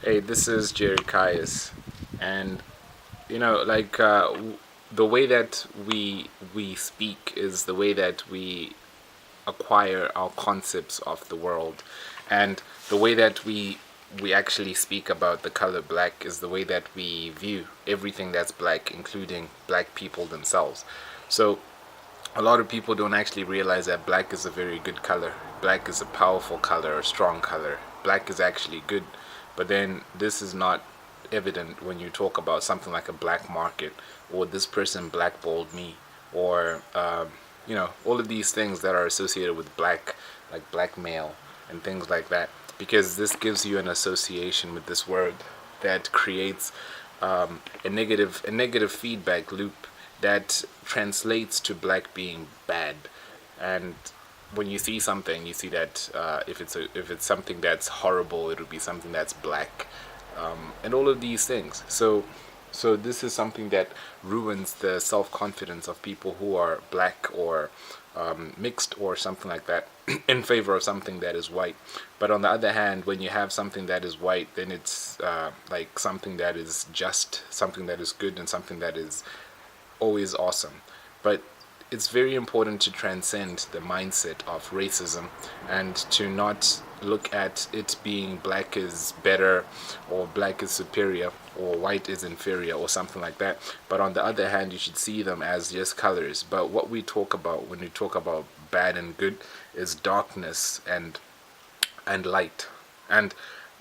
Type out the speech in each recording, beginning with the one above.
Hey, this is Jerry Caius, and the way that we speak is the way that we acquire our concepts of the world, and the way that we actually speak about the color black is the way that we view everything that's black, including black people themselves. So a lot of people don't actually realize that black is a very good color. Black is a powerful color, a strong color. Black is actually good. But then this is not evident when you talk about something like a black market, or this person blackballed me, or all of these things that are associated with black, like blackmail and things like that. Because this gives you an association with this word that creates a negative feedback loop that translates to black being bad. And when you see something, you see that if it's something that's horrible, it'll be something that's black, and all of these things. So this is something that ruins the self-confidence of people who are black or mixed or something like that in favor of something that is white. But on the other hand, when you have something that is white, then it's like something that is just, something that is good, and something that is always awesome. But it's very important to transcend the mindset of racism and to not look at it being black is better or black is superior or white is inferior or something like that. But on the other hand, you should see them as just colors. But what we talk about when we talk about bad and good is darkness and light. And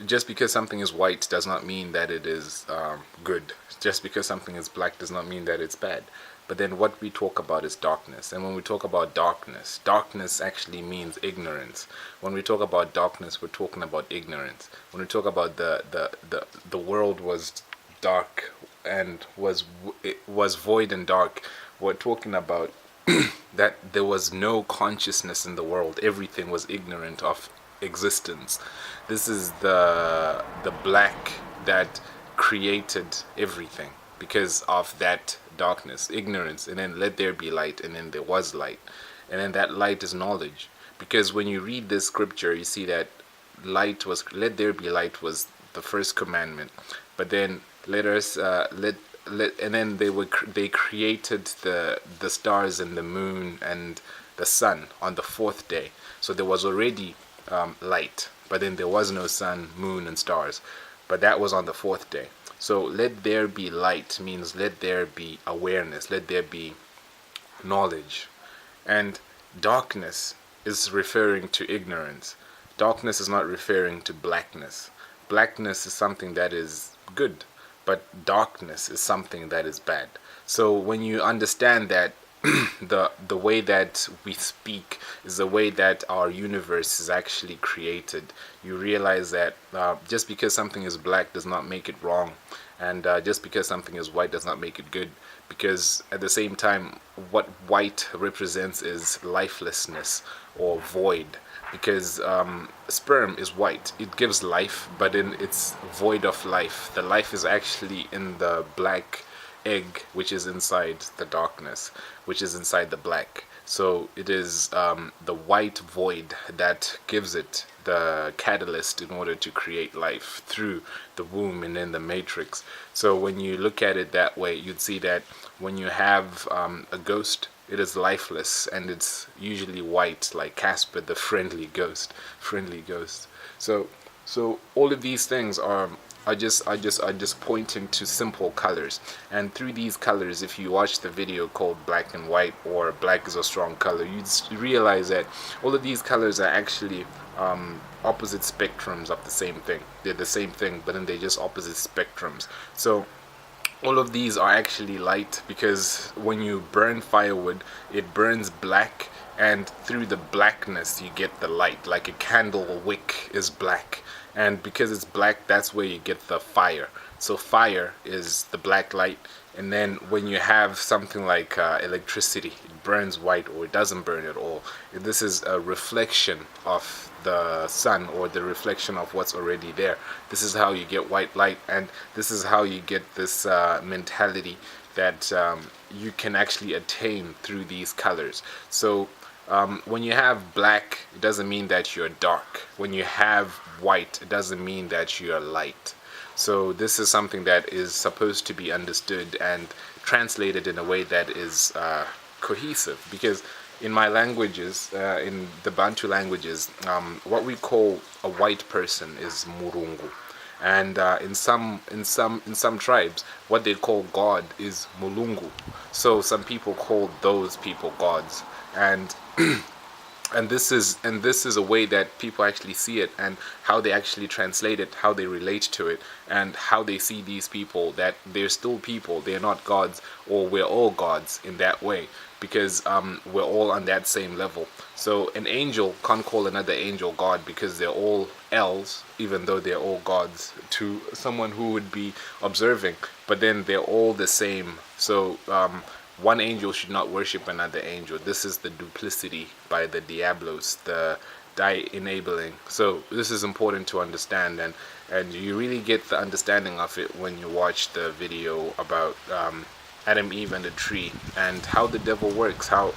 just because something is white does not mean that it is good. Just because something is black does not mean that it's bad. But then what we talk about is darkness. And when we talk about darkness, darkness actually means ignorance. When we talk about darkness, we're talking about ignorance. When we talk about the world was dark and it was void and dark, we're talking about that there was no consciousness in the world. Everything was ignorant of existence. This is the black that created everything because of that darkness, ignorance, and then let there be light, and then there was light, and then that light is knowledge. Because when you read this scripture, you see that let there be light was the first commandment, but then let us and then they created the stars and the moon and the sun on the fourth day. So there was already light, but then there was no sun, moon, and stars. But that was on the fourth day. So let there be light means let there be awareness, let there be knowledge. And darkness is referring to ignorance. Darkness is not referring to blackness. Blackness is something that is good, but darkness is something that is bad. So when you understand that the way that we speak is the way that our universe is actually created, you realize that just because something is black does not make it wrong, and just because something is white does not make it good. Because at the same time, what white represents is lifelessness or void. Because sperm is white, it gives life, but then it's void of life. The life is actually in the black egg, which is inside the darkness, which is inside the black. So it is the white void that gives it the catalyst in order to create life through the womb and then the matrix. So when you look at it that way, you'd see that when you have a ghost, it is lifeless and it's usually white, like Casper the friendly ghost. So all of these things are just pointing to simple colors. And through these colors, if you watch the video called Black and White or Black is a Strong Color, you'd realize that all of these colors are actually opposite spectrums of the same thing. They're the same thing, but then they're just opposite spectrums. So all of these are actually light, because when you burn firewood, it burns black, and through the blackness you get the light. Like a candle wick is black, and because it's black, that's where you get the fire. So fire is the black light. And then when you have something like electricity, it burns white or it doesn't burn at all. This is a reflection of the sun, or the reflection of what's already there. This is how you get white light, and this is how you get this mentality that you can actually attain through these colors. So When you have black, it doesn't mean that you're dark. When you have white, it doesn't mean that you're light. So this is something that is supposed to be understood and translated in a way that is cohesive. Because in my languages, in the Bantu languages, what we call a white person is murungu, and in some tribes, what they call God is mulungu. So some people call those people gods, and and this is a way that people actually see it, and how they actually translate it, how they relate to it, and how they see these people, that they're still people, they're not gods, or we're all gods in that way, because we're all on that same level. So an angel can't call another angel god, because they're all elves, even though they're all gods to someone who would be observing, but then they're all the same. So one angel should not worship another angel. This is the duplicity by the Diablos, the die-enabling. So this is important to understand, and you really get the understanding of it when you watch the video about Adam, Eve, and the tree, and how the devil works, how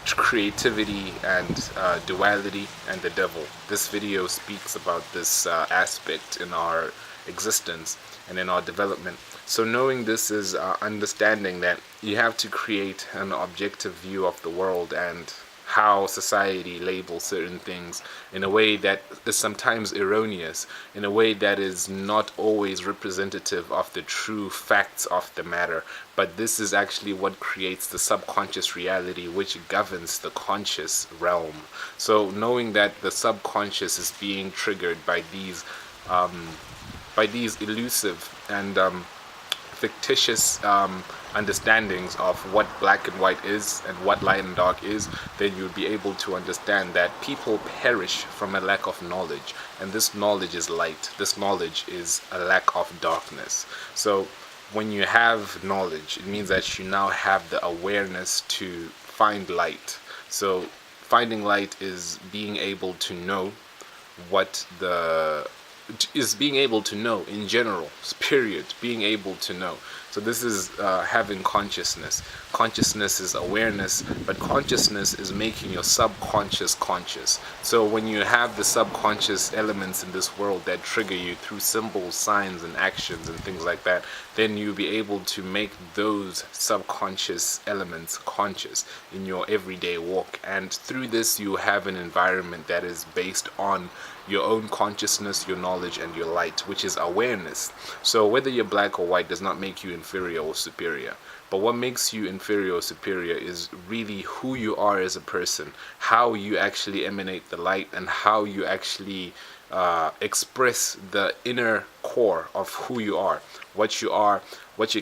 creativity and duality and the devil. This video speaks about this aspect in our existence and in our development. So knowing this is understanding that you have to create an objective view of the world and how society labels certain things in a way that is sometimes erroneous, in a way that is not always representative of the true facts of the matter. But this is actually what creates the subconscious reality which governs the conscious realm. So knowing that the subconscious is being triggered by these elusive and fictitious understandings of what black and white is and what light and dark is, then you'll be able to understand that people perish from a lack of knowledge, and this knowledge is light. This knowledge is a lack of darkness. So when you have knowledge, it means that you now have the awareness to find light. So finding light is being able to know what the being able to know in general, period, being able to know. So this is having consciousness. Consciousness is awareness, but consciousness is making your subconscious conscious. So when you have the subconscious elements in this world that trigger you through symbols, signs, and actions and things like that, then you'll be able to make those subconscious elements conscious in your everyday walk. And through this, you have an environment that is based on your own consciousness, your knowledge, and your light, which is awareness. So whether you're black or white does not make you inferior or superior. But what makes you inferior or superior is really who you are as a person, how you actually emanate the light, and how you actually express the inner core of who you are, what you're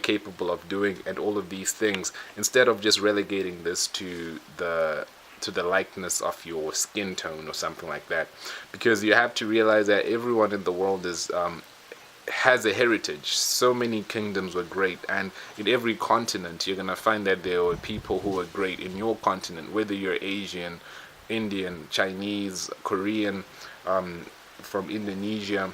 capable of doing, and all of these things, instead of just relegating this to the likeness of your skin tone or something like that. Because you have to realize that everyone in the world has a heritage. So many kingdoms were great, and in every continent you're gonna find that there were people who were great in your continent, whether you're Asian, Indian, Chinese, Korean, from Indonesia,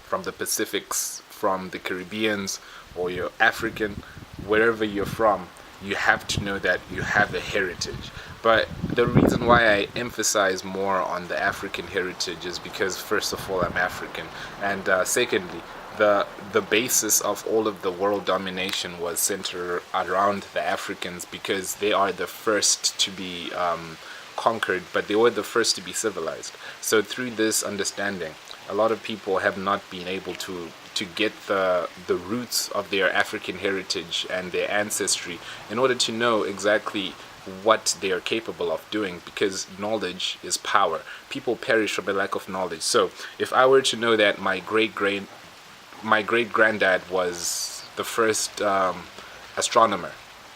from the Pacifics, from the Caribbeans, or you're African, wherever you're from, you have to know that you have a heritage. But the reason why I emphasize more on the African heritage is because, first of all, I'm African, and secondly, the basis of all of the world domination was centered around the Africans, because they are the first to be conquered, but they were the first to be civilized. So through this understanding, a lot of people have not been able to get the roots of their African heritage and their ancestry in order to know exactly what they are capable of doing, because knowledge is power. People perish from a lack of knowledge. So if I were to know that my great granddad was the first astronomer,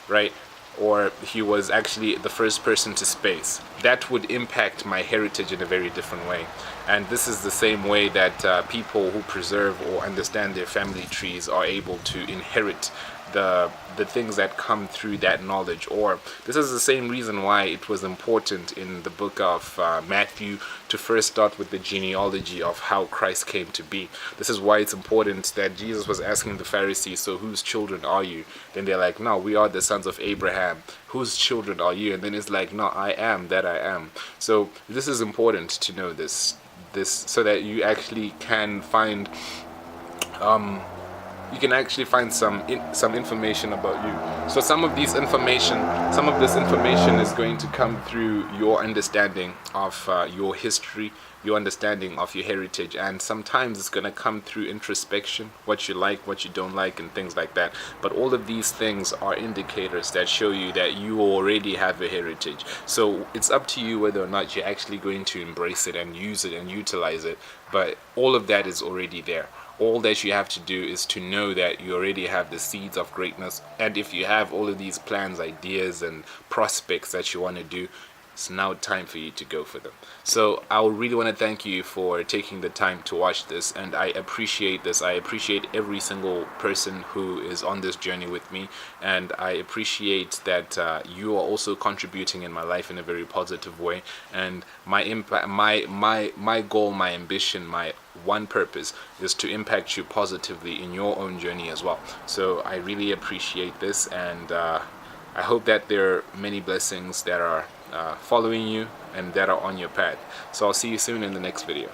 right, or he was actually the first person to space, that would impact my heritage in a very different way. And this is the same way that people who preserve or understand their family trees are able to inherit the things that come through that knowledge. Or this is the same reason why it was important in the book of Matthew to first start with the genealogy of how Christ came to be. This is why it's important that Jesus was asking the Pharisees, so whose children are you? Then they're like, no, we are the sons of Abraham. Whose children are you? And then it's like, no, I am that I am. So this is important to know this so that you actually can find some information about you. So some of this information is going to come through your understanding of your history, your understanding of your heritage, and sometimes it's going to come through introspection, what you like, what you don't like, and things like that. But all of these things are indicators that show you that you already have a heritage. So it's up to you whether or not you're actually going to embrace it and use it and utilize it, but all of that is already there. All that you have to do is to know that you already have the seeds of greatness, and if you have all of these plans, ideas, and prospects that you want to do, it's now time for you to go for them. So I really want to thank you for taking the time to watch this, and I appreciate this. I appreciate every single person who is on this journey with me, and I appreciate that you are also contributing in my life in a very positive way. And my impact, my goal, my ambition, my one purpose is to impact you positively in your own journey as well. So I really appreciate this, and I hope that there are many blessings that are following you and that are on your path. So I'll see you soon in the next video.